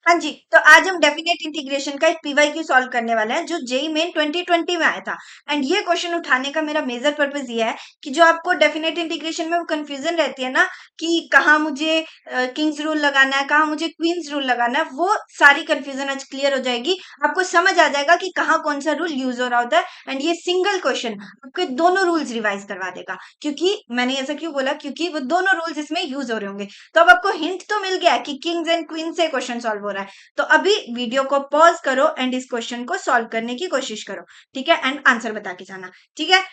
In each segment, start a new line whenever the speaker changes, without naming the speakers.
हाँ जी, तो आज हम डेफिनेट इंटीग्रेशन का एक पीवाईक्यू सॉल्व करने वाले हैं जो जेईई मेन 2020 में आया था। एंड ये क्वेश्चन उठाने का मेरा मेजर पर्पस ये है कि जो आपको डेफिनेट इंटीग्रेशन में वो कंफ्यूजन रहती है ना कि कहाँ मुझे किंग्स रूल लगाना है, कहाँ मुझे क्वींस रूल लगाना है, वो सारी कंफ्यूजन आज क्लियर हो जाएगी। आपको समझ आ जाएगा कि कहाँ कौन सा रूल यूज हो रहा होता है। एंड ये सिंगल क्वेश्चन आपके दोनों रूल्स रिवाइज करवा देगा, क्योंकि मैंने ऐसा क्यों बोला, क्योंकि वो दोनों रूल्स इसमें यूज हो रहे होंगे। तो अब आपको हिंट तो मिल गया कि किंग्स एंड क्वीन से क्वेश्चन सॉल्व हो रहा है। तो अभी वीडियो को पॉज करो एंड इस क्वेश्चन को सॉल्व करने की कोशिश करो, ठीक है, एंड आंसर बता के जाना, ठीक है।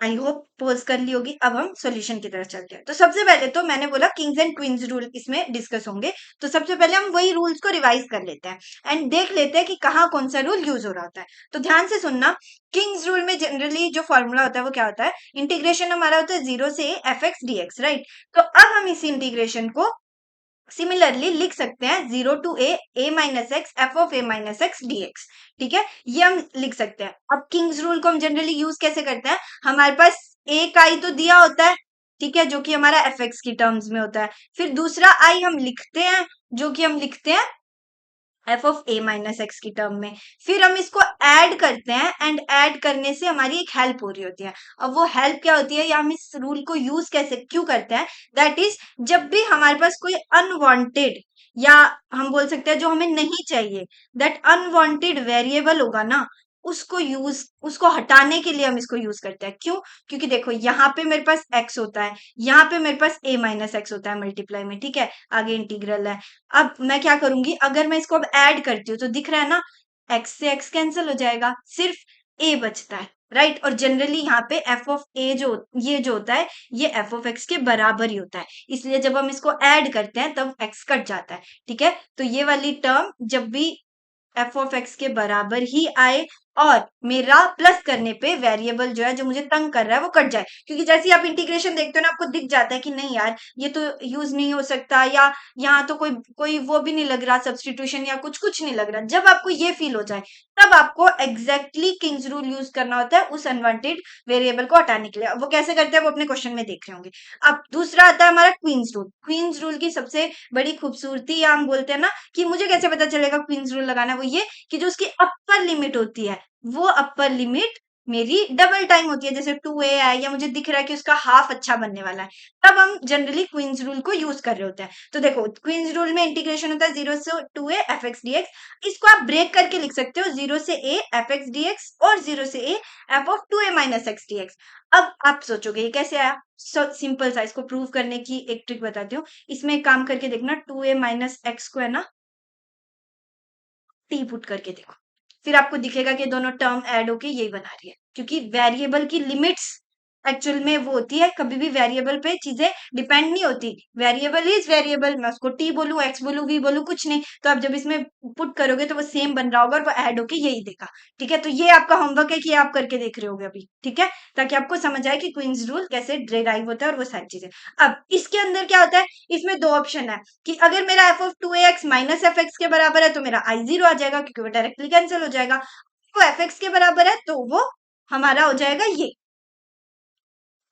आई होप पोज कर ली होगी। अब हम सॉल्यूशन की तरफ चलते हैं। तो सबसे पहले तो मैंने बोला किंग्स एंड क्वींस रूल इसमें डिस्कस होंगे, तो सबसे पहले हम वही रूल्स को रिवाइज कर लेते हैं एंड देख लेते हैं कि कहाँ कौन सा रूल यूज हो रहा होता है। तो ध्यान से सुनना, किंग्स रूल में जनरली जो फॉर्मूला होता है वो क्या होता है, इंटीग्रेशन हमारा होता है 0 से F x d x, right. तो अब हम इसी इंटीग्रेशन को सिमिलरली लिख सकते हैं 0 to a minus x f of a minus x d x, ठीक है, ये हम लिख सकते हैं। अब किंग्स रूल को हम जनरली यूज कैसे करते हैं, हमारे पास ए का आई तो दिया होता है, ठीक है, जो कि हमारा एफ एक्स की टर्म्स में होता है। फिर दूसरा आई हम लिखते हैं, जो कि हम लिखते हैं F of a minus x की टर्म में। फिर हम इसको ऐड करते हैं एंड ऐड करने से हमारी एक हेल्प हो रही होती है। अब वो हेल्प क्या होती है या हम इस रूल को यूज कैसे क्यों करते हैं, दैट इज जब भी हमारे पास कोई अनवांटेड या हम बोल सकते हैं जो हमें नहीं चाहिए, दैट अनवांटेड वेरिएबल होगा ना, उसको हटाने के लिए हम इसको यूज करते हैं। क्यों, क्योंकि देखो यहाँ पे मेरे पास x होता है, यहाँ पे मेरे पास a माइनस एक्स होता है मल्टीप्लाई में, ठीक है, आगे इंटीग्रल है। अब मैं क्या करूंगी, अगर मैं इसको अब ऐड करती हूँ तो दिख रहा है ना, x से x कैंसिल हो जाएगा, सिर्फ a बचता है, राइट। और जनरली यहाँ पे f ऑफ a जो होता है ये f ऑफ x के बराबर ही होता है, इसलिए जब हम इसको ऐड करते हैं तब x कट जाता है, ठीक है। तो ये वाली टर्म जब भी एफ ऑफ एक्स के बराबर ही आए और मेरा प्लस करने पे वेरिएबल जो है जो मुझे तंग कर रहा है वो कट जाए, क्योंकि जैसे ही आप इंटीग्रेशन देखते हो ना आपको दिख जाता है कि नहीं यार ये तो यूज नहीं हो सकता, या यहाँ तो कोई कोई वो भी नहीं लग रहा सब्सटीट्यूशन या कुछ कुछ नहीं लग रहा। जब आपको ये फील हो जाए तब आपको एग्जैक्टली किंग्स रूल यूज करना होता है उस अनवांटेड वेरिएबल को हटाने के लिए। अब वो कैसे करते हैं वो अपने क्वेश्चन में देख रहे होंगे। अब दूसरा आता है हमारा क्वींस रूल। क्वींस रूल की सबसे बड़ी खूबसूरती या हम बोलते हैं ना कि मुझे कैसे पता चलेगा क्वींस रूल लगाना, वो ये कि जो उसकी अपर लिमिट होती है वो अपर लिमिट मेरी डबल टाइम होती है, जैसे 2a है या मुझे दिख रहा है कि उसका हाफ अच्छा बनने वाला है, तब हम जनरली क्वींस रूल को यूज कर रहे होते हैं। तो देखो क्वींस रूल में इंटीग्रेशन होता है 0 से 2a F x d x, इसको आप ब्रेक करके लिख सकते हो 0 से a F x d x और 0 से a F of 2a minus x d x. अब आप सोचोगे ये कैसे आया, सिंपल सा, इसको प्रूव करने की एक ट्रिक बताती हूँ। इसमें एक काम करके देखना, 2a माइनस एक्स को है ना टी पुट करके देखो, फिर आपको दिखेगा कि दोनों टर्म ऐड होके यही बना रही है, क्योंकि वेरिएबल की लिमिट्स एक्चुअल में वो होती है, कभी भी वेरिएबल पे चीजें डिपेंड नहीं होती। वेरिएबल इज वेरिएबल, मैं उसको टी बोलूं एक्स बोलूं वी बोलूं कुछ नहीं, तो आप जब इसमें पुट करोगे तो वो सेम बन रहा होगा और वो ऐड होके यही देगा, ठीक है। तो ये आपका होमवर्क है कि आप करके देख रहे होगे अभी, ठीक है, ताकि आपको समझ आए कि क्वींस रूल कैसे डिराइव होता है और वो सारी चीजें। अब इसके अंदर क्या होता है, इसमें दो ऑप्शन है कि अगर मेरा F of 2ax minus F x के बराबर है तो मेरा आई जीरो आ जाएगा, क्योंकि वो डायरेक्टली कैंसिल हो जाएगा। वो एफ एक्स के बराबर है तो वो हमारा हो जाएगा ये,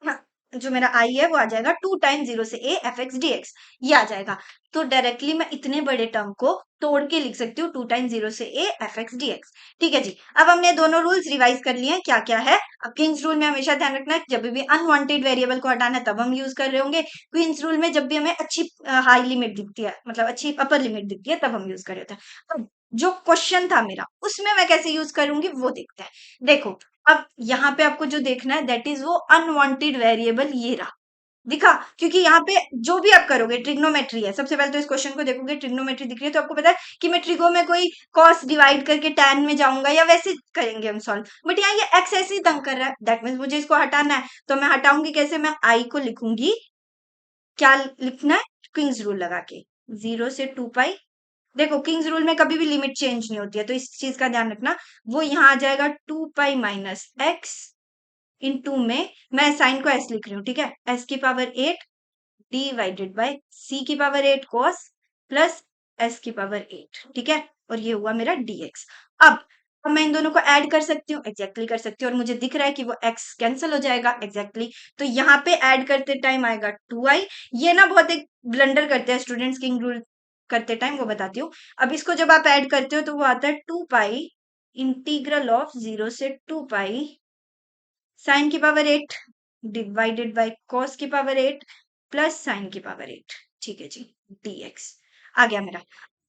हाँ, जो मेरा आई है वो आ जाएगा 2 टाइम 0 से a F x d x, ये आ जाएगा। तो डायरेक्टली मैं इतने बड़े टर्म को तोड़ के लिख सकती हूँ 2 टाइम 0 से a F x d x, ठीक है जी। अब हमने दोनों रूल्स रिवाइज कर लिए हैं, क्या क्या है। अब किंग्स रूल में हमेशा ध्यान रखना है जब भी अनवांटेड वेरिएबल को हटाना है तब हम यूज कर रहे होंगे। क्वींस रूल में जब भी हमें अच्छी हाई लिमिट दिखती है, मतलब अच्छी अपर लिमिट दिखती है, तब हम यूज कर रहे होते हैं। अब जो क्वेश्चन था मेरा उसमें मैं कैसे यूज करूंगी वो देखते हैं। देखो अब यहाँ पे आपको जो देखना है दैट इज वो अनवांटेड वेरिएबल ये रहा, दिखा, क्योंकि यहाँ पे जो भी आप करोगे ट्रिग्नोमेट्री है, सबसे पहले तो इस क्वेश्चन को देखोगे ट्रिग्नोमेट्री दिख रही है तो आपको पता है कि मैं ट्रिगो में कोई कॉस डिवाइड करके टैन में जाऊंगा या वैसे करेंगे हम सॉल्व, बट यहाँ ये एक्स ऐसे ही तंग कर रहा है, दैट मीन्स मुझे इसको हटाना है। तो मैं हटाऊंगी कैसे, मैं आई को लिखूंगी, क्या लिखना है, किंग्स रूल लगा के 0 से 2 पाई। देखो किंग्स रूल में कभी भी लिमिट चेंज नहीं होती है, तो इस चीज का ध्यान रखना। वो यहाँ आ जाएगा 2 pi minus x into में, मैं साइन को एस लिख रही हूँ, ठीक है, एस की पावर 8 डिवाइडेड बाय सी की पावर 8 कॉस प्लस एस की पावर 8, ठीक है, और ये हुआ मेरा dx। अब मैं इन दोनों को ऐड कर सकती हूँ, एग्जैक्टली कर सकती हूँ, और मुझे दिख रहा है कि वो x कैंसिल हो जाएगा एग्जैक्टली। तो यहाँ पे ऐड करते टाइम आएगा 2i। ये ना बहुत एक ब्लंडर करते हैं स्टूडेंट्स किंग रूल करते टाइम वो बताती हूँ। अब इसको जब आप ऐड करते हो तो वो आता है 2 पाई इंटीग्रल ऑफ 0 से 2 पाई साइन की पावर 8 डिवाइडेड बाय कॉस की पावर 8 प्लस साइन की पावर 8। ठीक है जी, dx आ गया मेरा।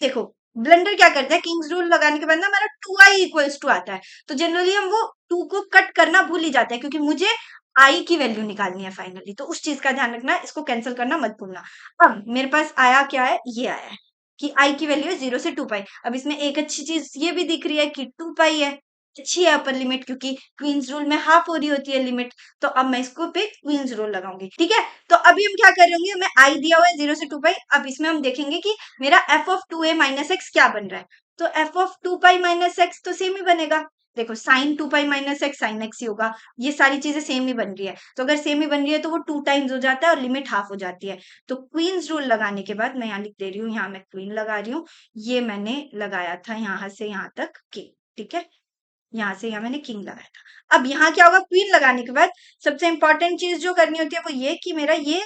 देखो ब्लेंडर क्या करता है, किंग्स रूल लगाने के बाद ना हमारा 2i इक्वल्स टू आता है, तो जनरली हम वो 2 को कट करना भूल ही जाते हैं क्योंकि मुझे i की वैल्यू निकालनी है फाइनली, तो उस चीज का ध्यान रखना, इसको कैंसिल करना मत भूलना। अब मेरे पास आया क्या है, ये आया है कि i की वैल्यू है 0 से 2 पाई। अब इसमें एक अच्छी चीज ये भी दिख रही है कि 2 पाई है, अच्छी है अपर लिमिट, क्योंकि क्वींस रूल में हाफ हो रही होती है लिमिट, तो अब मैं इसको पे क्वींस रूल लगाऊंगी। ठीक है, तो अभी हम क्या कर रहे होंगे, मैं आई दिया हुआ है 0 से 2 पाई। अब इसमें हम देखेंगे कि मेरा F of 2a minus x क्या बन रहा है, तो f of 2 pi minus x तो सेम ही बनेगा। देखो sine 2 pi minus x sine x ही होगा, ये सारी चीजें सेम ही बन रही है, तो अगर सेम ही बन रही है तो वो 2 टाइम्स हो जाता है और लिमिट हाफ हो जाती है। तो क्वींस रूल लगाने के बाद मैं यहाँ लिख दे रही हूँ, यहाँ मैं क्वीन लगा रही हूँ, ये मैंने लगाया था यहाँ से यहाँ तक किंग। ठीक है, यहाँ से यहाँ मैंने किंग लगाया था। अब यहाँ क्या होगा, क्वीन लगाने के बाद सबसे इंपॉर्टेंट चीज जो करनी होती है वो ये कि मेरा ये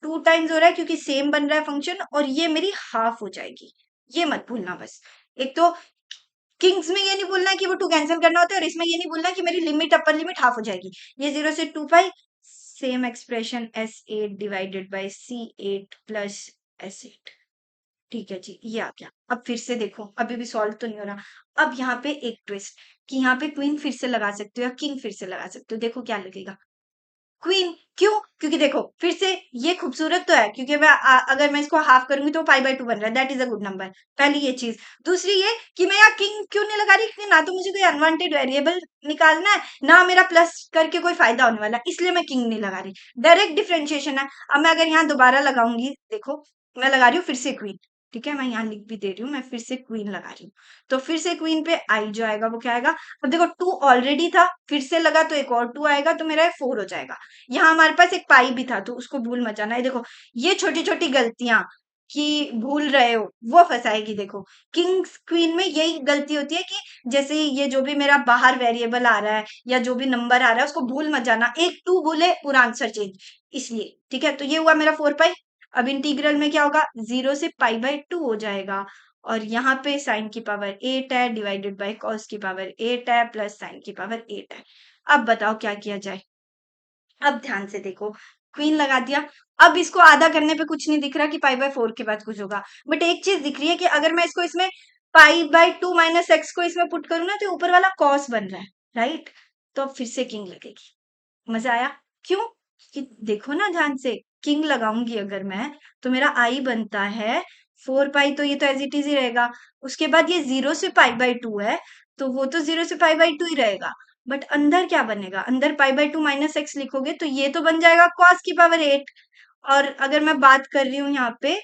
2 टाइम्स हो रहा है क्योंकि सेम बन रहा है फंक्शन, और ये मेरी हाफ हो जाएगी, ये मत भूलना बस। एक तो किंग्स में ये नहीं भूलना है कि वो 2 कैंसिल करना होता है, और इसमें ये नहीं भूलना है कि मेरी लिमिट अपर लिमिट हाफ हो जाएगी। ये 0 से 2 पाई same expression S8 divided by C8 plus S8। ठीक है जी, ये आ गया। अब फिर से देखो, अभी भी सॉल्व तो नहीं हो रहा। अब यहाँ पे एक ट्विस्ट कि यहाँ पे क्वीन फिर से लगा सकते हो या किंग फिर से लगा सकते हो, देखो क्या लगेगा, क्वीन। क्यों, क्योंकि देखो फिर से ये खूबसूरत तो है क्योंकि अगर मैं इसको हाफ करूंगी तो पाई बाय 2 बन रहा है, that is a good number. पहली ये चीज। दूसरी ये कि मैं यहाँ किंग क्यों नहीं लगा रही, क्योंकि ना तो मुझे कोई अनवांटेड वेरिएबल निकालना है, ना मेरा प्लस करके कोई फायदा होने वाला है, इसलिए मैं किंग नहीं लगा रही, डायरेक्ट डिफ्रेंशिएशन है। अब मैं अगर यहाँ दोबारा लगाऊंगी, देखो मैं लगा रही हूँ फिर से क्वीन। ठीक है, मैं यहाँ लिख भी दे रही हूँ, मैं फिर से क्वीन लगा रही हूँ, तो फिर से क्वीन पे आई जो आएगा वो क्या आएगा। अब देखो 2 ऑलरेडी था, फिर से लगा तो एक और 2 आएगा, तो मेरा 4 हो जाएगा। यहाँ हमारे पास एक पाई भी था तो उसको भूल मत जाना। ये देखो ये छोटी छोटी गलतियां कि भूल रहे हो वो फंसाएगी। देखो किंग्स क्वीन में यही गलती होती है कि जैसे ये जो भी मेरा बाहर वेरिएबल आ रहा है या जो भी नंबर आ रहा है उसको भूल मत जाना, एक 2 भूले पूरा आंसर चेंज, इसलिए। ठीक है, तो ये हुआ मेरा 4 पाई। अब इंटीग्रल में क्या होगा, 0 से पाई बाय 2 हो जाएगा, और यहाँ पे साइन की पावर 8 है डिवाइडेड बाय कॉस की पावर 8 है प्लस साइन की पावर 8 है। अब बताओ क्या किया जाए। अब ध्यान से देखो, क्वीन लगा दिया। अब इसको आधा करने पे कुछ नहीं दिख रहा कि पाई बाय 4 के बाद कुछ होगा, बट एक चीज दिख रही है कि अगर मैं इसको इसमें पाई बाय 2 माइनस एक्स को इसमें पुट करूँ ना तो ऊपर वाला कॉस बन रहा है, राइट। तो अब फिर से किंग लगेगी। मजा आया, क्यों, कि देखो ना ध्यान से, किंग लगाऊंगी अगर मैं तो मेरा आई बनता है 4 पाई, तो ये तो एज इट इज ही रहेगा। उसके बाद ये 0 से पाई बाय 2 है, तो वो तो 0 से पाई बाय 2 ही रहेगा, बट अंदर क्या बनेगा, अंदर पाई बाय 2 माइनस एक्स लिखोगे तो ये तो बन जाएगा कॉस की पावर 8। और अगर मैं बात कर रही हूँ यहाँ पे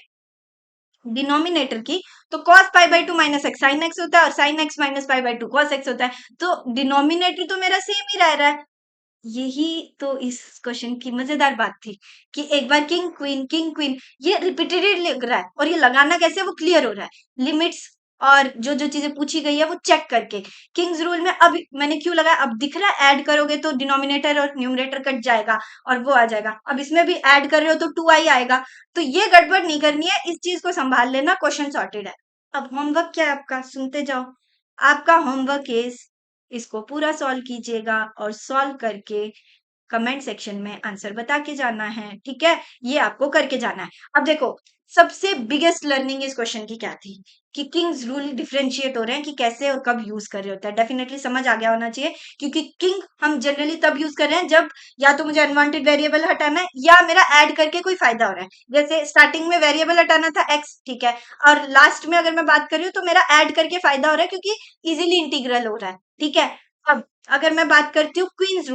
डिनोमिनेटर की, तो cos pi by 2 minus x sine x होता है, और sine x minus pi by 2 cos x होता है, तो डिनोमिनेटर तो मेरा सेम ही रह रहा है। यही तो इस क्वेश्चन की मजेदार बात थी कि एक बार किंग क्वीन ये रिपीटेडली लग रहा है, और ये लगाना कैसे वो क्लियर हो रहा है, लिमिट्स और जो जो चीजें पूछी गई है वो चेक करके। किंग्स रूल में अब मैंने क्यों लगाया, अब दिख रहा है ऐड करोगे तो डिनोमिनेटर और न्यूमरेटर कट जाएगा और वो आ जाएगा। अब इसमें भी ऐड कर रहे हो तो 2i आएगा, तो ये गड़बड़ नहीं करनी है, इस चीज को संभाल लेना, क्वेश्चन सॉर्टेड है। अब होमवर्क क्या है आपका, सुनते जाओ। आपका होमवर्क इज इसको पूरा सॉल्व कीजिएगा और सॉल्व करके कमेंट सेक्शन में आंसर बता के जाना है। ठीक है, ये आपको करके जाना है। अब देखो सबसे बिगेस्ट लर्निंग इस क्वेश्चन की क्या थी कि किंग्स रूल डिफरेंशिएट हो रहे हैं कि कैसे और कब यूज कर रहे होते हैं, डेफिनेटली समझ आ गया होना चाहिए, क्योंकि किंग हम जनरली तब यूज कर रहे हैं जब या तो मुझे अनवांटेड वेरिएबल हटाना है या मेरा ऐड करके कोई फायदा हो रहा है। जैसे स्टार्टिंग में वेरिएबल हटाना था एक्स, ठीक है, और लास्ट में अगर मैं बात कर रही हूँ तो मेरा ऐड करके फायदा हो रहा है क्योंकि इजिली इंटीग्रल हो रहा है। ठीक है, अब अगर मैं बात करती हूँ क्वींस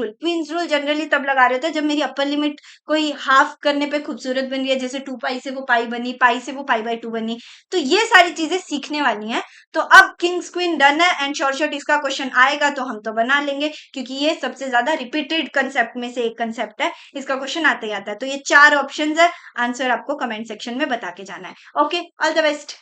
रूल जनरली तब लगा रहे होते हैं जब मेरी अपर लिमिट कोई हाफ करने पे खूबसूरत बन रही है, जैसे 2 पाई से वो पाई बनी, पाई से वो पाई बाय 2 बनी, तो ये सारी चीजें सीखने वाली हैं। तो अब किंग्स क्वीन डन है, एंड शॉर्ट इसका क्वेश्चन आएगा तो हम तो बना लेंगे, क्योंकि ये सबसे ज्यादा रिपीटेड कंसेप्ट में से एक कंसेप्ट है, इसका क्वेश्चन आता ही आता है। तो ये 4 ऑप्शन है, आंसर आपको कमेंट सेक्शन में बता के जाना है। Okay, all the best.